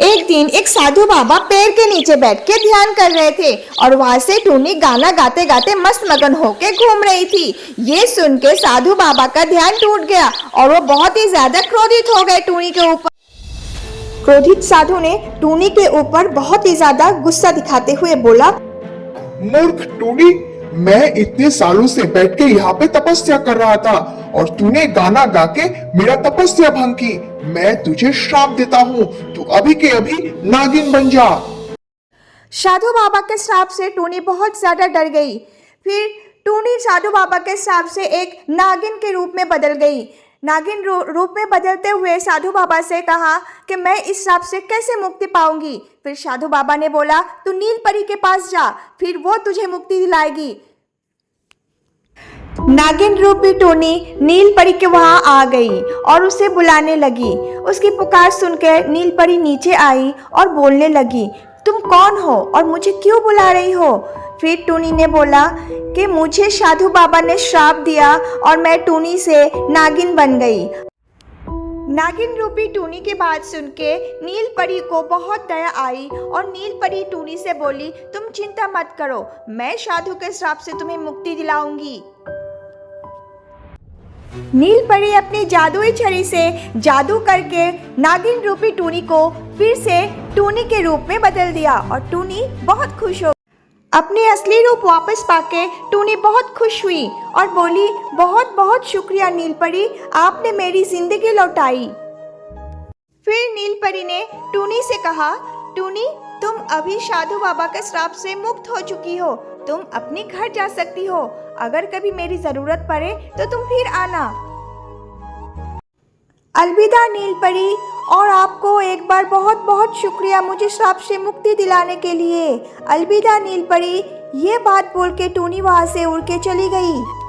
एक दिन एक साधु बाबा पेड़ के नीचे बैठ के ध्यान कर रहे थे और वहां से टूनी गाना गाते गाते मस्त मगन होके घूम रही थी। ये सुन के साधु बाबा का ध्यान टूट गया और वो बहुत ही ज्यादा क्रोधित हो गए टूनी के ऊपर। क्रोधित साधु ने टूनी के ऊपर बहुत ही ज्यादा गुस्सा दिखाते हुए बोला, मूर्ख टूनी, मैं इतने सालों से बैठ के यहाँ पे तपस्या कर रहा था और तूने गाना गा के मेरा तपस्या भंग की। मैं तुझे श्राप देता हूँ, तू अभी के अभी नागिन बन जा। साधु बाबा के श्राप से टूनी बहुत ज्यादा डर गई। फिर टूनी साधु बाबा के श्राप से एक नागिन के रूप में बदल गई। नागिन रूप में बदलते हुए साधु बाबा से कहा कि मैं इस श्राप से कैसे मुक्ति पाऊंगी। फिर साधु बाबा ने बोला, तू नील परी के पास जा, फिर वो तुझे मुक्ति दिलाएगी। नागिन रूपी टूनी नील परी के वहां आ गई और उसे बुलाने लगी। उसकी पुकार सुनकर नील परी नीचे आई और बोलने लगी, तुम कौन हो और मुझे क्यों बुला रही हो? फिर टूनी ने बोला कि मुझे साधु बाबा ने श्राप दिया और मैं टूनी से नागिन बन गई। नागिन रूपी टूनी की बात सुन के नील परी को बहुत दया आई और नील परी टूनी से बोली, तुम चिंता मत करो, मैं साधु के श्राप से तुम्हें मुक्ति दिलाऊंगी। नील परी अपनी जादुई छड़ी से जादू करके नागिन रूपी टूनी को फिर से टूनी के रूप में बदल दिया और टूनी बहुत खुश हो। अपने असली रूप वापस पाके टूनी बहुत खुश हुई और बोली, बहुत बहुत शुक्रिया नील परी, आपने मेरी जिंदगी लौटाई। फिर नील परी ने टूनी से कहा, टूनी, तुम अभी साधु बाबा के श्राप से मुक्त हो चुकी हो, तुम अपने घर जा सकती हो। अगर कभी मेरी जरूरत पड़े तो तुम फिर आना। अलविदा नील परी, और आपको एक बार बहुत बहुत शुक्रिया मुझे श्राप से मुक्ति दिलाने के लिए। अलविदा नील परी। ये बात बोल के टूनी वहां से उड़ के चली गई।